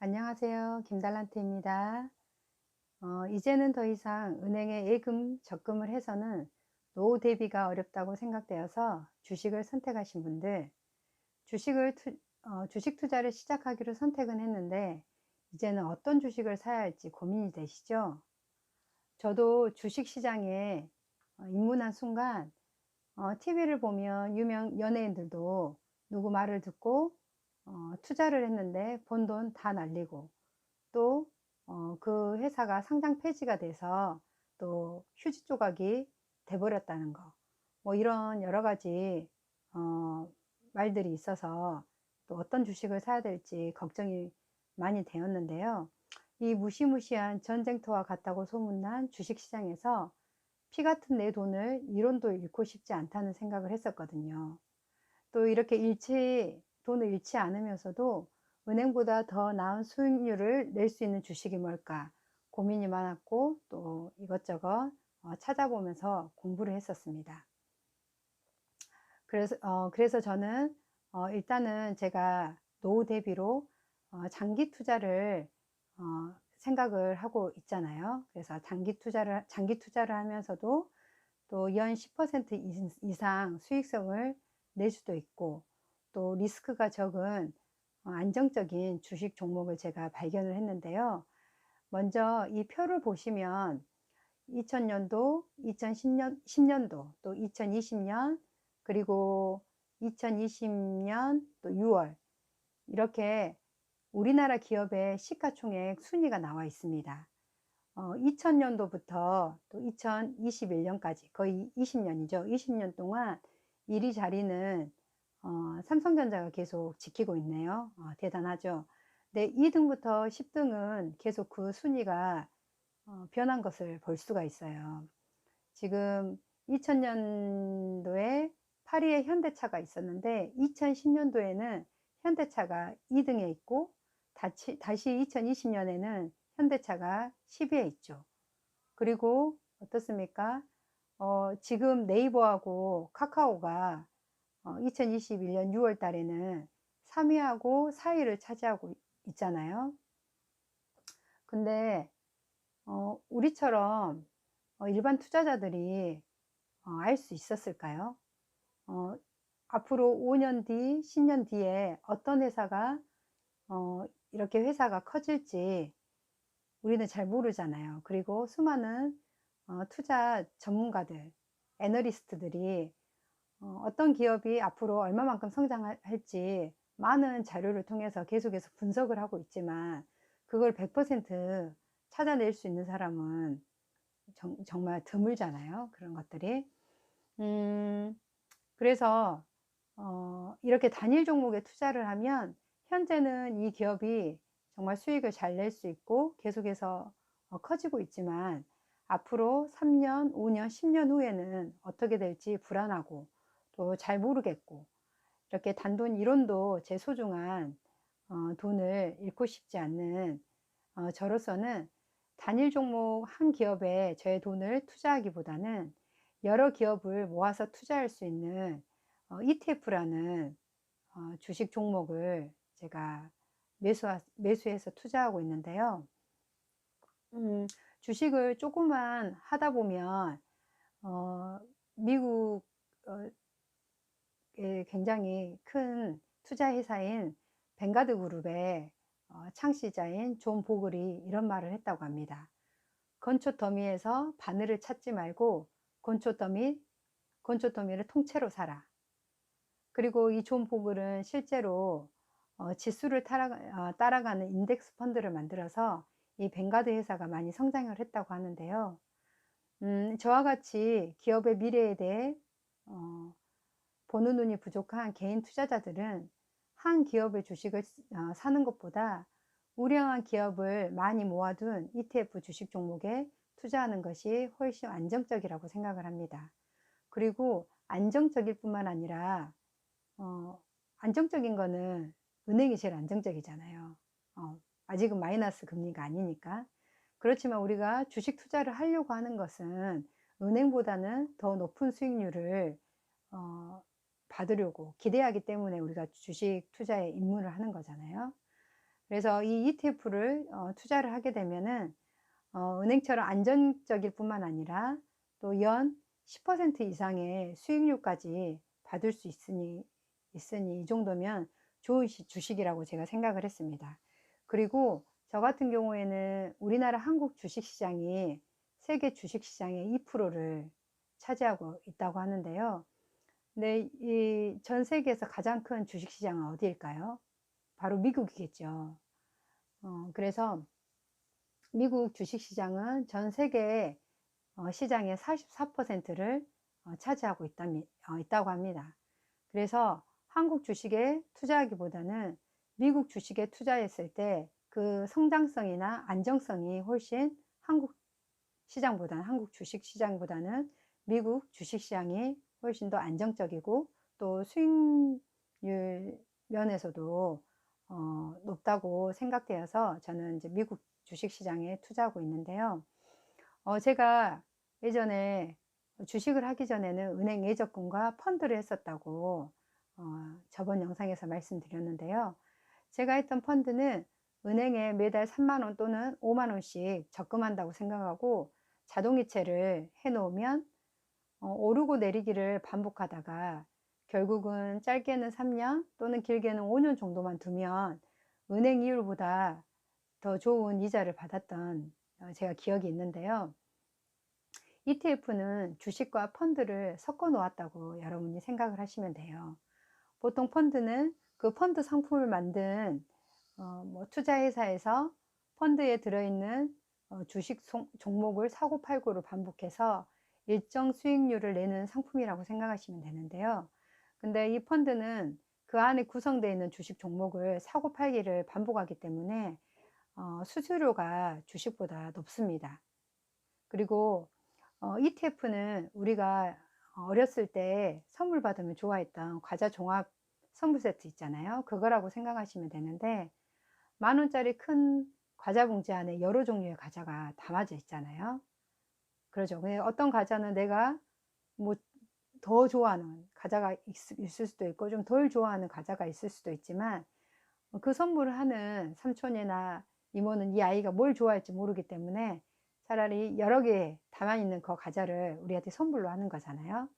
안녕하세요. 김달란트입니다. 이제는 더 이상 은행에 예금, 적금을 해서는 노후 대비가 어렵다고 생각되어서 주식을 선택하신 분들, 주식 투자를 시작하기로 선택은 했는데, 이제는 어떤 주식을 사야 할지 고민이 되시죠? 저도 주식 시장에 입문한 순간, TV를 보면 유명 연예인들도 누구 말을 듣고 투자를 했는데 번 돈 다 날리고, 또 그 회사가 상장 폐지가 돼서 또 휴지 조각이 돼버렸다는 거, 뭐 이런 여러 가지 어, 말들이 있어서 또 어떤 주식을 사야 될지 걱정이 많이 되었는데요. 이 무시무시한 전쟁터와 같다고 소문난 주식시장에서 피 같은 내 돈을 1원도 잃고 싶지 않다는 생각을 했었거든요. 또 이렇게 돈을 잃지 않으면서도 은행보다 더 나은 수익률을 낼 수 있는 주식이 뭘까 고민이 많았고, 또 이것저것 찾아보면서 공부를 했었습니다. 그래서 저는 일단은 제가 노후 대비로 장기 투자를 생각을 하고 있잖아요. 그래서 장기 투자를 하면서도 또 연 10% 이상 수익성을 낼 수도 있고, 또 리스크가 적은 안정적인 주식 종목을 제가 발견을 했는데요. 먼저 이 표를 보시면 2000년도, 10년도, 또 2020년, 그리고 2020년 또 6월, 이렇게 우리나라 기업의 시가총액 순위가 나와 있습니다. 2000년도부터 또 2021년까지 거의 20년이죠. 20년 동안 1위 자리는 삼성전자가 계속 지키고 있네요. 대단하죠. 네, 2등부터 10등은 계속 그 순위가 변한 것을 볼 수가 있어요. 지금 2000년도에 파리에 현대차가 있었는데 2010년도에는 현대차가 2등에 있고, 다시 2020년에는 현대차가 10위에 있죠. 그리고 어떻습니까? 지금 네이버하고 카카오가 2021년 6월 달에는 3위하고 4위를 차지하고 있잖아요. 근데 우리처럼 일반 투자자들이 알 수 있었을까요? 어, 앞으로 5년 뒤, 10년 뒤에 어떤 회사가 이렇게 회사가 커질지 우리는 잘 모르잖아요. 그리고 수많은 투자 전문가들, 애널리스트들이 어떤 기업이 앞으로 얼마만큼 성장할지 많은 자료를 통해서 계속해서 분석을 하고 있지만, 그걸 100% 찾아낼 수 있는 사람은 정말 드물잖아요. 그런 것들이. 음, 그래서 이렇게 단일 종목에 투자를 하면 현재는 이 기업이 정말 수익을 잘 낼 수 있고 계속해서 커지고 있지만, 앞으로 3년, 5년, 10년 후에는 어떻게 될지 불안하고 또 잘 모르겠고, 이렇게 단돈 1원도 제 소중한 돈을 잃고 싶지 않는 저로서는 단일 종목 한 기업에 저의 돈을 투자하기보다는 여러 기업을 모아서 투자할 수 있는 ETF라는 주식 종목을 제가 매수해서 투자하고 있는데요. 음, 주식을 조금만 하다 보면 미국 굉장히 큰 투자 회사인 벵가드 그룹의 창시자인 존 보글이 이런 말을 했다고 합니다. 건초 더미에서 바늘을 찾지 말고 건초 더미, 건초 더미를 통째로 사라. 그리고 이 존 보글은 실제로 지수를 따라가는 인덱스 펀드를 만들어서 이 벵가드 회사가 많이 성장을 했다고 하는데요. 저와 같이 기업의 미래에 대해 보는 눈이 부족한 개인 투자자들은 한 기업의 주식을 사는 것보다 우량한 기업을 많이 모아둔 ETF 주식 종목에 투자하는 것이 훨씬 안정적이라고 생각을 합니다. 그리고 안정적일 뿐만 아니라 안정적인 거는 은행이 제일 안정적이잖아요. 아직은 마이너스 금리가 아니니까. 그렇지만 우리가 주식 투자를 하려고 하는 것은 은행보다는 더 높은 수익률을 받으려고 기대하기 때문에 우리가 주식 투자에 입문을 하는 거잖아요. 그래서 이 ETF를 투자를 하게 되면은 은행처럼 안정적일 뿐만 아니라 또 연 10% 이상의 수익률까지 받을 수 있으니 이 정도면 좋은 주식이라고 제가 생각을 했습니다. 그리고 저 같은 경우에는 우리나라 한국 주식시장이 세계 주식시장의 2%를 차지하고 있다고 하는데요. 근데 이 전 세계에서 가장 큰 주식시장은 어디일까요? 바로 미국이겠죠. 그래서 미국 주식시장은 전 세계 시장의 44%를 차지하고 있다고 합니다. 그래서 한국 주식에 투자하기보다는 미국 주식에 투자했을 때 그 성장성이나 안정성이 훨씬 한국 주식 시장보다는 미국 주식 시장이 훨씬 더 안정적이고 또 수익률 면에서도 높다고 생각되어서 저는 이제 미국 주식 시장에 투자하고 있는데요. 제가 예전에 주식을 하기 전에는 은행 예적금과 펀드를 했었다고 저번 영상에서 말씀드렸는데요. 제가 했던 펀드는 은행에 매달 3만 원 또는 5만 원씩 적금한다고 생각하고 자동이체를 해 놓으면 오르고 내리기를 반복하다가 결국은 짧게는 3년 또는 길게는 5년 정도만 두면 은행 이율보다 더 좋은 이자를 받았던 제가 기억이 있는데요. ETF는 주식과 펀드를 섞어 놓았다고 여러분이 생각을 하시면 돼요. 보통 펀드는 그 펀드 상품을 만든 뭐 투자회사에서 펀드에 들어있는 주식 종목을 사고 팔고를 반복해서 일정 수익률을 내는 상품이라고 생각하시면 되는데요. 근데 이 펀드는 그 안에 구성되어 있는 주식 종목을 사고 팔기를 반복하기 때문에 수수료가 주식보다 높습니다. 그리고 ETF는 우리가 어렸을 때 선물 받으면 좋아했던 과자 종합 선물 세트 있잖아요. 그거라고 생각하시면 되는데 10,000원짜리 큰 과자 봉지 안에 여러 종류의 과자가 담아져 있잖아요. 그러죠. 근데 어떤 과자는 내가 뭐 더 좋아하는 과자가 있을 수도 있고 좀 덜 좋아하는 과자가 있을 수도 있지만 그 선물을 하는 삼촌이나 이모는 이 아이가 뭘 좋아할지 모르기 때문에 차라리 여러 개 담아있는 그 과자를 우리한테 선물로 하는 거잖아요.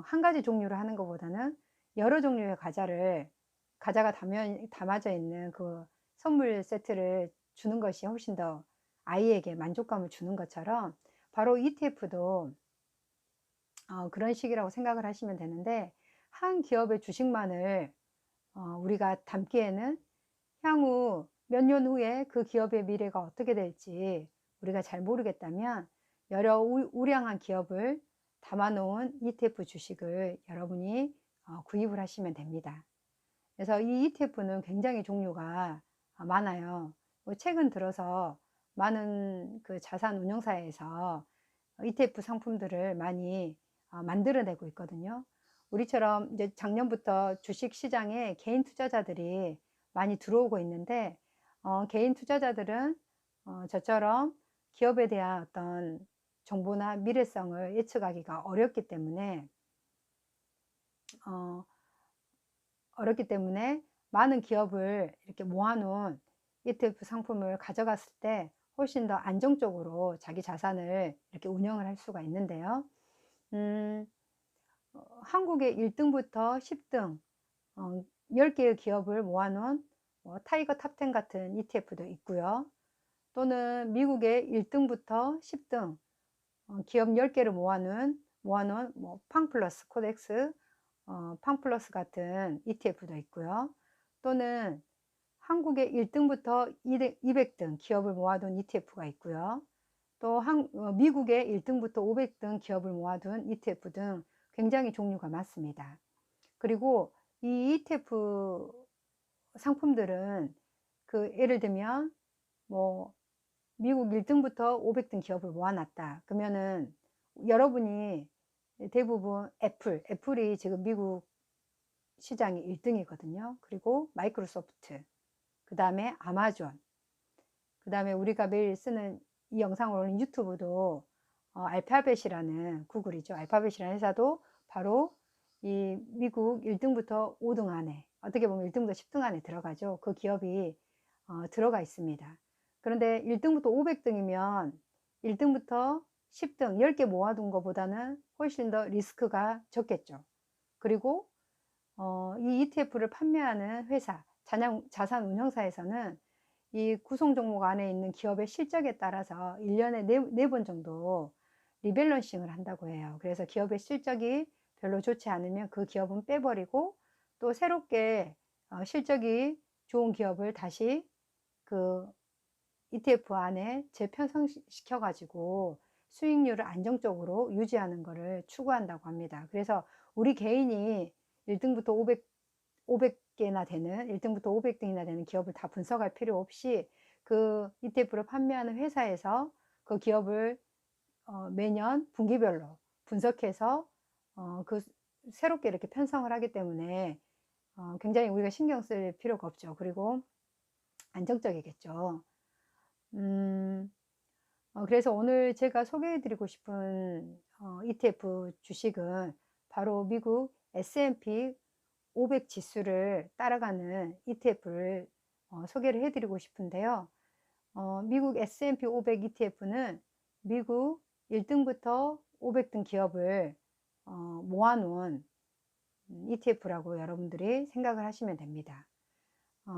한 가지 종류로 하는 것보다는 여러 종류의 과자가 담아져 있는 그 선물 세트를 주는 것이 훨씬 더 아이에게 만족감을 주는 것처럼 바로 ETF도 그런 식이라고 생각을 하시면 되는데 한 기업의 주식만을 우리가 담기에는 향후 몇 년 후에 그 기업의 미래가 어떻게 될지 우리가 잘 모르겠다면 여러 우량한 기업을 담아놓은 ETF 주식을 여러분이 구입을 하시면 됩니다. 그래서 이 ETF는 굉장히 종류가 많아요. 최근 들어서 많은 그 자산 운용사에서 ETF 상품들을 많이 만들어내고 있거든요. 우리처럼 이제 작년부터 주식 시장에 개인 투자자들이 많이 들어오고 있는데 개인 투자자들은 저처럼 기업에 대한 어떤 정보나 미래성을 예측하기가 어, 어렵기 때문에 많은 기업을 이렇게 모아놓은 ETF 상품을 가져갔을 때 훨씬 더 안정적으로 자기 자산을 이렇게 운영을 할 수가 있는데요. 음, 한국의 1등부터 10등 10개의 기업을 모아놓은 뭐 타이거 탑10 같은 ETF도 있고요. 또는 미국의 1등부터 10등 기업 10개를 모아놓은 뭐 팡플러스 코덱스 팡플러스 같은 ETF도 있고요. 또는 한국의 1등부터 200등 기업을 모아둔 ETF가 있고요. 또 미국의 1등부터 500등 기업을 모아둔 ETF 등 굉장히 종류가 많습니다. 그리고 이 ETF 상품들은 그 예를 들면 뭐 미국 1등부터 500등 기업을 모아놨다. 그러면은 여러분이 대부분 애플이 지금 미국 시장이 1등이거든요. 그리고 마이크로소프트, 그 다음에 아마존, 그 다음에 우리가 매일 쓰는 이 영상을 올린 유튜브도 알파벳이라는 구글이죠. 알파벳이라는 회사도 바로 이 미국 1등부터 5등 안에 어떻게 보면 1등부터 10등 안에 들어가죠. 그 기업이 들어가 있습니다. 그런데 1등부터 500등이면 1등부터 10등 10개 모아둔 것보다는 훨씬 더 리스크가 적겠죠. 그리고 이 ETF를 판매하는 회사, 자산 운용사에서는 이 구성 종목 안에 있는 기업의 실적에 따라서 1년에 4번 정도 리밸런싱을 한다고 해요. 그래서 기업의 실적이 별로 좋지 않으면 그 기업은 빼버리고 또 새롭게 실적이 좋은 기업을 다시 그 ETF 안에 재편성시켜 가지고 수익률을 안정적으로 유지하는 것을 추구한다고 합니다. 그래서 우리 개인이 1등부터 500개나 되는 1등부터 500등이나 되는 기업을 다 분석할 필요 없이 그 ETF를 판매하는 회사에서 그 기업을 매년 분기별로 분석해서 그 새롭게 이렇게 편성을 하기 때문에 굉장히 우리가 신경 쓸 필요가 없죠. 그리고 안정적이겠죠. 그래서 오늘 제가 소개해 드리고 싶은 ETF 주식은 바로 미국 S&P 500 지수를 따라가는 ETF를 소개를 해 드리고 싶은데요. 미국 S&P 500 ETF는 미국 1등부터 500등 기업을 모아놓은 ETF라고 여러분들이 생각을 하시면 됩니다.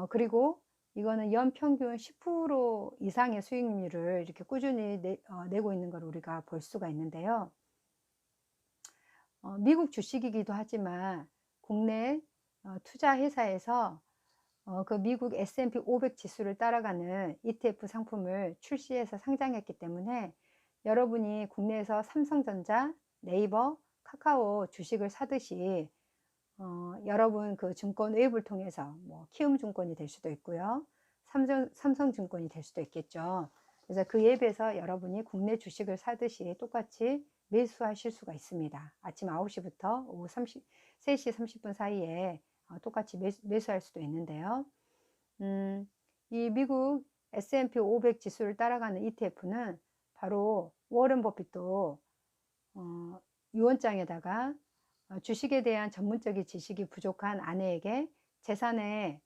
그리고 이거는 연평균 10% 이상의 수익률을 이렇게 꾸준히 내고 있는 걸 우리가 볼 수가 있는데요. 미국 주식이기도 하지만 국내 투자 회사에서 그 미국 S&P 500 지수를 따라가는 ETF 상품을 출시해서 상장했기 때문에 여러분이 국내에서 삼성전자, 네이버, 카카오 주식을 사듯이 여러분 그 증권 웹을 통해서 뭐 키움증권이 될 수도 있고요. 삼성증권이 될 수도 있겠죠. 그래서 그 앱에서 여러분이 국내 주식을 사듯이 똑같이 매수하실 수가 있습니다. 아침 9시부터 오후 3시 30분 사이에 똑같이 매수할 수도 있는데요. 이 미국 S&P 500 지수를 따라가는 ETF는 바로 워런 버핏도 유언장에다가 주식에 대한 전문적인 지식이 부족한 아내에게 재산의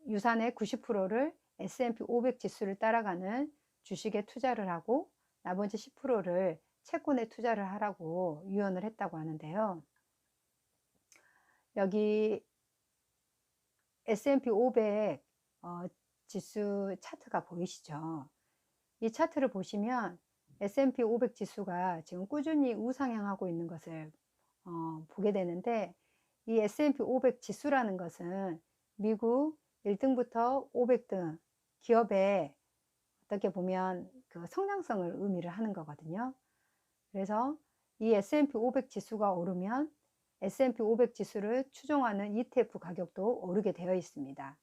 유산의 90%를 S&P 500 지수를 따라가는 주식에 투자를 하고 나머지 10%를 채권에 투자를 하라고 유언을 했다고 하는데요. 여기 S&P 500 지수 차트가 보이시죠? 이 차트를 보시면 S&P 500 지수가 지금 꾸준히 우상향하고 있는 것을 보게 되는데 이 S&P 500 지수라는 것은 미국 1등부터 500등 기업의 어떻게 보면 그 성장성을 의미를 하는 거거든요. 그래서 이 S&P 500 지수가 오르면 S&P 500 지수를 추종하는 ETF 가격도 오르게 되어 있습니다.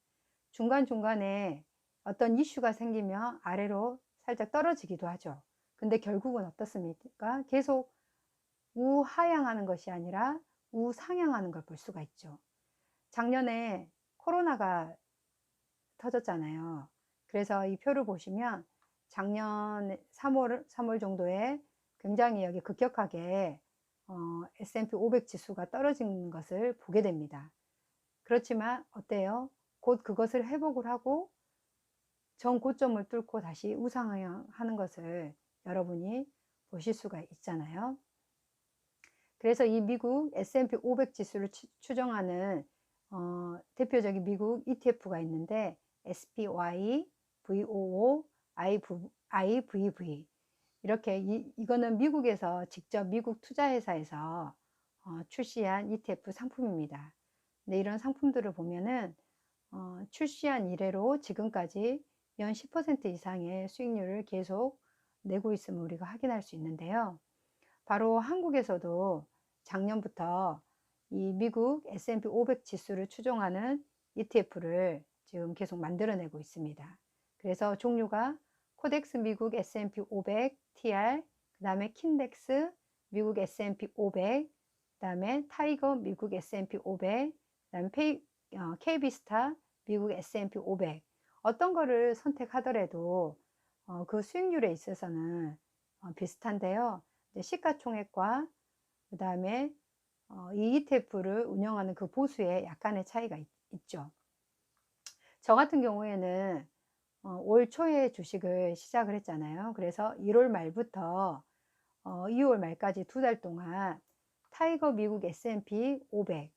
중간중간에 어떤 이슈가 생기면 아래로 살짝 떨어지기도 하죠. 근데 결국은 어떻습니까? 계속 우하향하는 것이 아니라 우상향하는 걸 볼 수가 있죠. 작년에 코로나가 터졌잖아요. 그래서 이 표를 보시면 작년 3월 정도에 굉장히 여기 급격하게 S&P 500 지수가 떨어진 것을 보게 됩니다. 그렇지만 어때요? 곧 그것을 회복을 하고 전 고점을 뚫고 다시 우상향하는 것을 여러분이 보실 수가 있잖아요. 그래서 이 미국 S&P 500 지수를 추정하는 대표적인 미국 ETF가 있는데 SPY, VOO, IVV 이렇게 이거는 미국에서 직접 미국 투자회사에서 출시한 ETF 상품입니다. 근데 이런 상품들을 보면은 출시한 이래로 지금까지 연 10% 이상의 수익률을 계속 내고 있음을 우리가 확인할 수 있는데요. 바로 한국에서도 작년부터 이 미국 S&P 500 지수를 추종하는 ETF를 지금 계속 만들어내고 있습니다. 그래서 종류가 코덱스 미국 S&P 500 TR, 그 다음에 킨덱스 미국 S&P 500, 그 다음에 타이거 미국 S&P 500, 그 다음에 KB스타 미국 S&P 500 어떤 거를 선택하더라도 그 수익률에 있어서는 비슷한데요. 시가총액과 그 다음에 이 ETF를 운영하는 그 보수에 약간의 차이가 있죠. 저 같은 경우에는 올 초에 주식을 시작을 했잖아요. 그래서 1월 말부터 2월 말까지 2달 동안 타이거 미국 S&P 500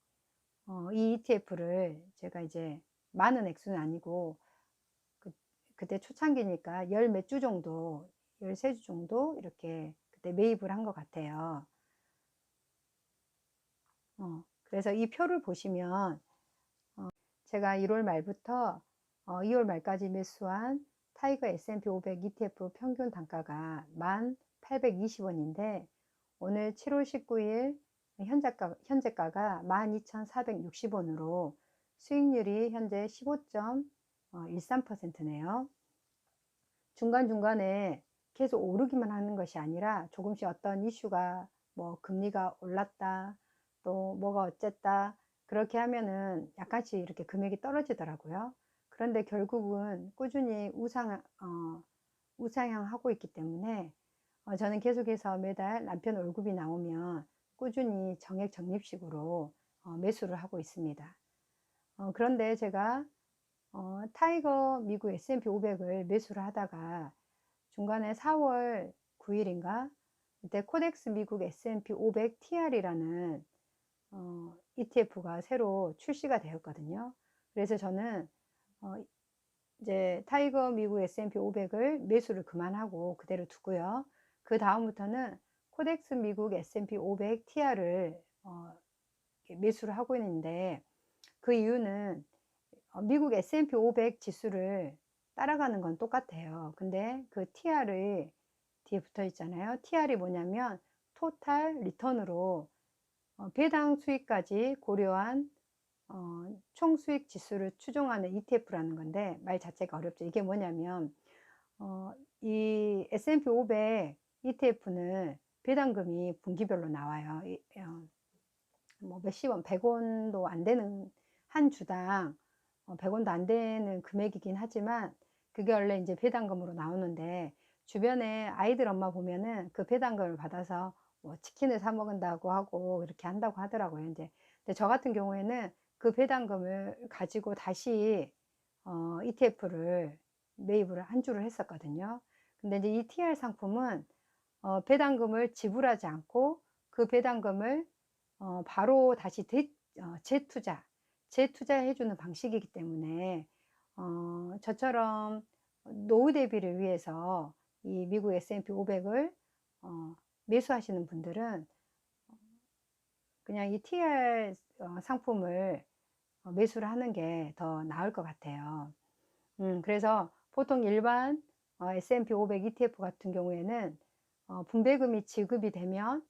이 ETF를 제가 이제 많은 액수는 아니고 그때 초창기니까 열 몇 주 정도, 13주 정도 이렇게 그때 매입을 한 것 같아요. 그래서 이 표를 보시면 제가 1월 말부터 2월 말까지 매수한 타이거 S&P 500 ETF 평균 단가가 1,820원인데 오늘 7월 19일 현재가가 12,460원으로 수익률이 현재 15.13%네요. 중간중간에 계속 오르기만 하는 것이 아니라 조금씩 어떤 이슈가 뭐 금리가 올랐다 또 뭐가 어쨌다 그렇게 하면은 약간씩 이렇게 금액이 떨어지더라고요. 그런데 결국은 꾸준히 우상향하고 있기 때문에 저는 계속해서 매달 남편 월급이 나오면 꾸준히 정액 적립식으로 매수를 하고 있습니다. 그런데 제가 타이거 미국 S&P 500을 매수를 하다가 중간에 4월 9일인가 그때 코덱스 미국 S&P 500 TR이라는 ETF가 새로 출시가 되었거든요. 그래서 저는 이제 타이거 미국 S&P 500을 매수를 그만하고 그대로 두고요. 그 다음부터는 코덱스 미국 S&P 500 TR을 매수를 하고 있는데 그 이유는 미국 S&P 500 지수를 따라가는 건 똑같아요. 근데 그 TR이 뒤에 붙어 있잖아요. TR이 뭐냐면 토탈 리턴으로 배당 수익까지 고려한 총 수익 지수를 추종하는 ETF라는 건데 말 자체가 어렵죠. 이게 뭐냐면 이 S&P 500 ETF는 배당금이 분기별로 나와요. 뭐 몇십 원, 100원도 안 되는 한 주당 100원도 안 되는 금액이긴 하지만 그게 원래 이제 배당금으로 나오는데 주변에 아이들 엄마 보면은 그 배당금을 받아서 뭐 치킨을 사 먹는다고 하고 이렇게 한다고 하더라고요. 이제 근데 저 같은 경우에는 그 배당금을 가지고 다시 ETF를 매입을 한 주를 했었거든요. 근데 이제 이 TR 상품은 배당금을 지불하지 않고 그 배당금을 바로 다시 재투자해 주는 방식이기 때문에 저처럼 노후 대비를 위해서 이 미국 S&P 500을 매수하시는 분들은 그냥 이 TR 상품을 매수를 하는 게 더 나을 것 같아요. 그래서 보통 일반 S&P 500 ETF 같은 경우에는 분배금이 지급이 되면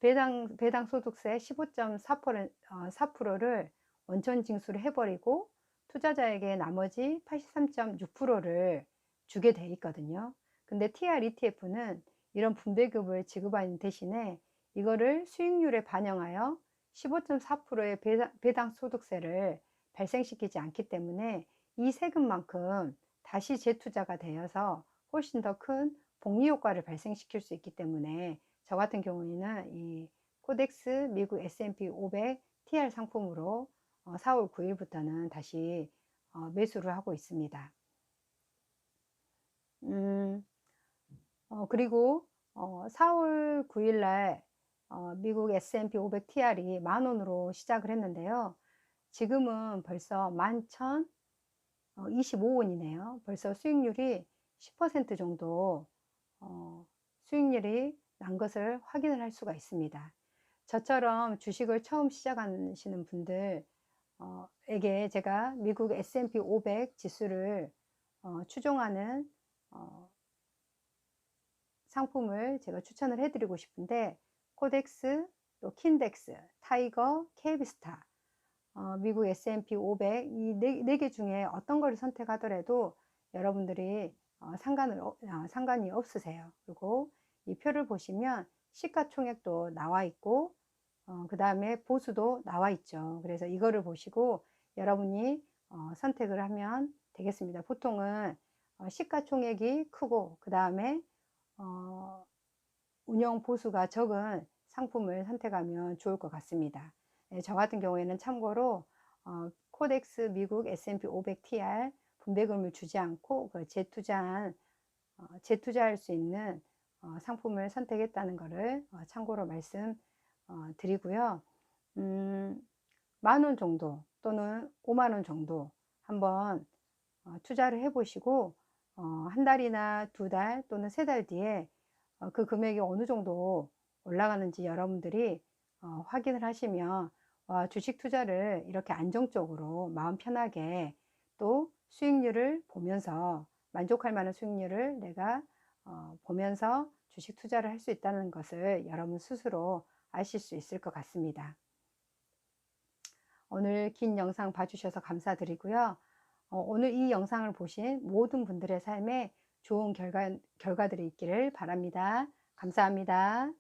배당 소득세 15.4%를 원천 징수를 해버리고 투자자에게 나머지 83.6%를 주게 돼 있거든요. 근데 TR ETF는 이런 분배금을 지급하는 대신에 이거를 수익률에 반영하여 15.4%의 배당 소득세를 발생시키지 않기 때문에 이 세금만큼 다시 재투자가 되어서 훨씬 더 큰 복리 효과를 발생시킬 수 있기 때문에 저 같은 경우에는 이 코덱스 미국 S&P 500 TR 상품으로 4월 9일부터는 다시 매수를 하고 있습니다. 그리고 4월 9일 날 미국 S&P 500 TR이 10,000원으로 시작을 했는데요. 지금은 벌써 11,025원이네요. 벌써 수익률이 10% 정도 수익률이 난 것을 확인을 할 수가 있습니다. 저처럼 주식을 처음 시작하시는 분들에게 제가 미국 S&P 500 지수를 추종하는 상품을 제가 추천을 해드리고 싶은데 코덱스, 또 킨덱스, 타이거, KB스타, 미국 S&P 500 이 네 개 중에 어떤 거를 선택하더라도 여러분들이 상관이 없으세요. 그리고 이 표를 보시면 시가총액도 나와 있고 그 다음에 보수도 나와 있죠. 그래서 이거를 보시고 여러분이 선택을 하면 되겠습니다. 보통은 시가총액이 크고 그 다음에 운영 보수가 적은 상품을 선택하면 좋을 것 같습니다. 저 같은 경우에는 참고로 코덱스 미국 S&P 500 TR 분배금을 주지 않고 그 재투자할 수 있는 상품을 선택했다는 것을 참고로 말씀 드리고요. 10,000원 정도 또는 5만 원 정도 한번 투자를 해 보시고 한 달이나 2달 또는 3달 뒤에 그 금액이 어느 정도 올라가는지 여러분들이 확인을 하시면 주식 투자를 이렇게 안정적으로 마음 편하게 또 수익률을 보면서 만족할 만한 수익률을 내가 보면서 주식 투자를 할 수 있다는 것을 여러분 스스로 아실 수 있을 것 같습니다. 오늘 긴 영상 봐주셔서 감사드리고요. 오늘 이 영상을 보신 모든 분들의 삶에 좋은 결과들이 있기를 바랍니다. 감사합니다.